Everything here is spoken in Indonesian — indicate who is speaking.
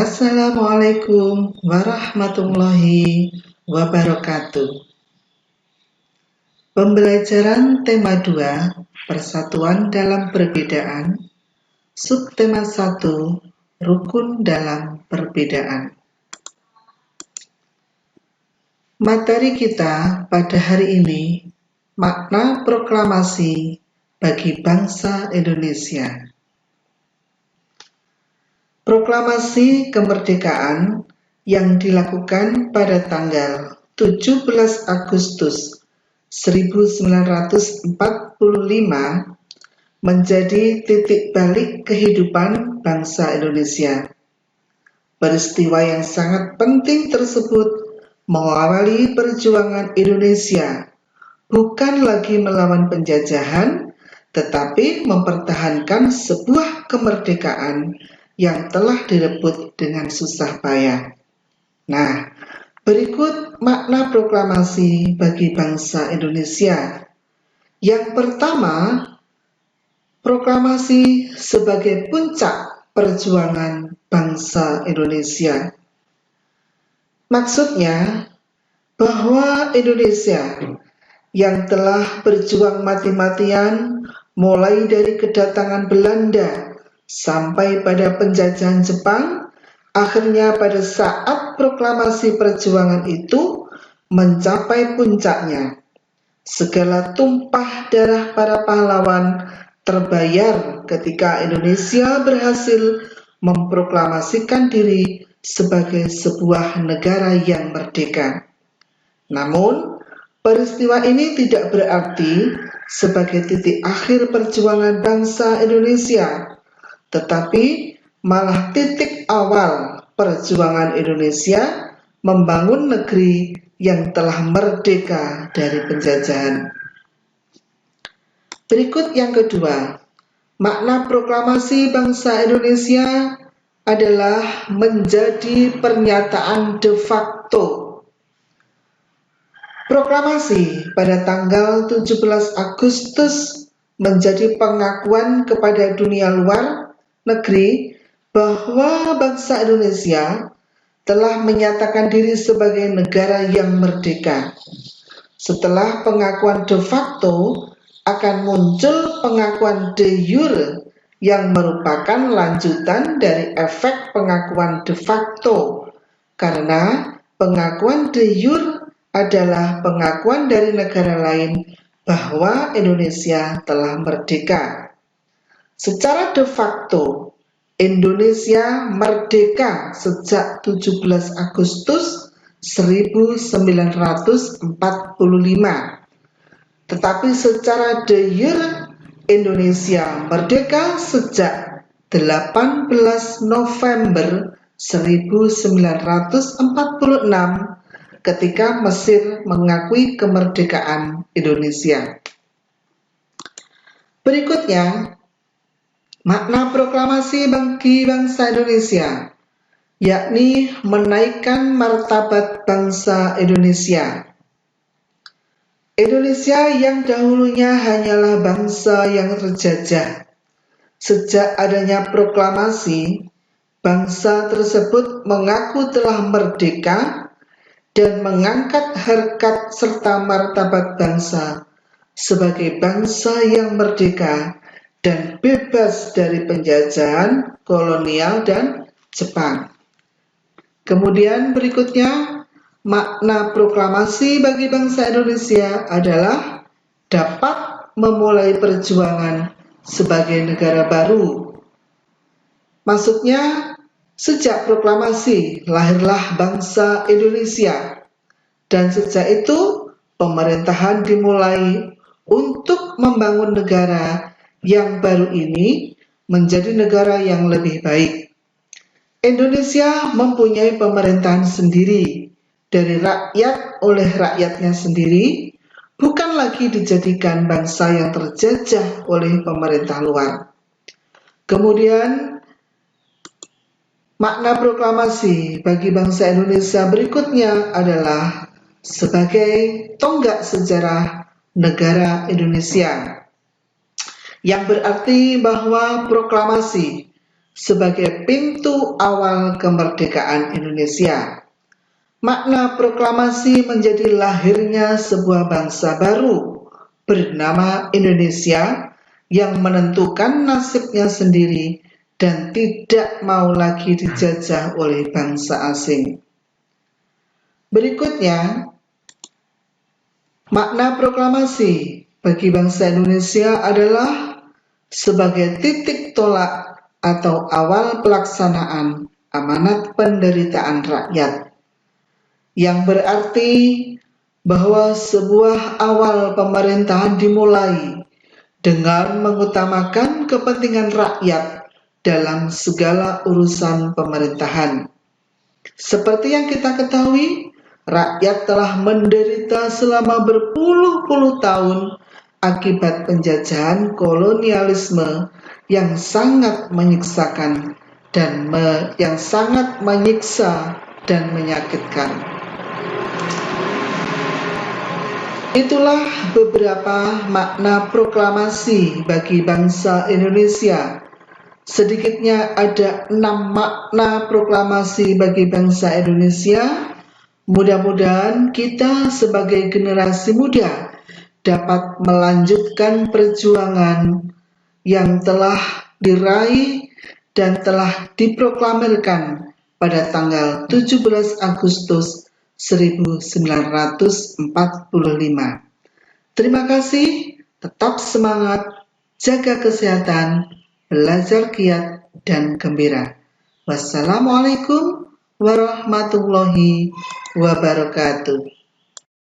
Speaker 1: Assalamualaikum warahmatullahi wabarakatuh. Pembelajaran tema 2, Persatuan dalam Perbedaan, Subtema 1, Rukun dalam Perbedaan. Materi kita pada hari ini, makna proklamasi bagi bangsa Indonesia. Proklamasi kemerdekaan yang dilakukan pada tanggal 17 Agustus 1945 menjadi titik balik kehidupan bangsa Indonesia. Peristiwa yang sangat penting tersebut mengawali perjuangan Indonesia bukan lagi melawan penjajahan, tetapi mempertahankan sebuah kemerdekaan yang telah direbut dengan susah payah. Nah, berikut makna proklamasi bagi bangsa Indonesia. Yang pertama, proklamasi sebagai puncak perjuangan bangsa Indonesia. Maksudnya, bahwa Indonesia yang telah berjuang mati-matian mulai dari kedatangan Belanda sampai pada penjajahan Jepang, akhirnya pada saat proklamasi perjuangan itu mencapai puncaknya. Segala tumpah darah para pahlawan terbayar ketika Indonesia berhasil memproklamasikan diri sebagai sebuah negara yang merdeka. Namun, peristiwa ini tidak berarti sebagai titik akhir perjuangan bangsa Indonesia, tetapi malah titik awal perjuangan Indonesia membangun negeri yang telah merdeka dari penjajahan. Berikut yang kedua, makna proklamasi bangsa Indonesia adalah menjadi pernyataan de facto. Proklamasi pada tanggal 17 Agustus menjadi pengakuan kepada dunia luar negeri bahwa bangsa Indonesia telah menyatakan diri sebagai negara yang merdeka. Setelah pengakuan de facto, akan muncul pengakuan de jure yang merupakan lanjutan dari efek pengakuan de facto, karena pengakuan de jure adalah pengakuan dari negara lain bahwa Indonesia telah merdeka. Secara de facto, Indonesia merdeka sejak 17 Agustus 1945. Tetapi secara de jure, Indonesia merdeka sejak 18 November 1946 ketika Mesir mengakui kemerdekaan Indonesia. Berikutnya, makna proklamasi bagi bangsa Indonesia, yakni menaikkan martabat bangsa Indonesia. Indonesia yang dahulunya hanyalah bangsa yang terjajah. Sejak adanya proklamasi, bangsa tersebut mengaku telah merdeka dan mengangkat harkat serta martabat bangsa sebagai bangsa yang merdeka dan bebas dari penjajahan kolonial dan Jepang. Kemudian berikutnya, makna proklamasi bagi bangsa Indonesia adalah dapat memulai perjuangan sebagai negara baru. Maksudnya, sejak proklamasi lahirlah bangsa Indonesia, dan sejak itu pemerintahan dimulai untuk membangun negara yang baru ini menjadi negara yang lebih baik. Indonesia mempunyai pemerintahan sendiri dari rakyat oleh rakyatnya sendiri, bukan lagi dijadikan bangsa yang terjajah oleh pemerintah luar. Kemudian, makna proklamasi bagi bangsa Indonesia berikutnya adalah sebagai tonggak sejarah negara Indonesia, yang berarti bahwa proklamasi sebagai pintu awal kemerdekaan Indonesia. Makna proklamasi menjadi lahirnya sebuah bangsa baru bernama Indonesia yang menentukan nasibnya sendiri dan tidak mau lagi dijajah oleh bangsa asing. Berikutnya, makna proklamasi bagi bangsa Indonesia adalah sebagai titik tolak atau awal pelaksanaan amanat penderitaan rakyat, yang berarti bahwa sebuah awal pemerintahan dimulai dengan mengutamakan kepentingan rakyat dalam segala urusan pemerintahan. Seperti yang kita ketahui, rakyat telah menderita selama berpuluh-puluh tahun akibat penjajahan kolonialisme yang sangat menyiksakan dan menyiksa dan menyakitkan. Itulah beberapa makna proklamasi bagi bangsa Indonesia. Sedikitnya ada 6 makna proklamasi bagi bangsa Indonesia. Mudah-mudahan kita sebagai generasi muda dapat melanjutkan perjuangan yang telah diraih dan telah diproklamirkan pada tanggal 17 Agustus 1945. Terima kasih, tetap semangat, jaga kesehatan, belajar giat dan gembira. Wassalamualaikum warahmatullahi wabarakatuh.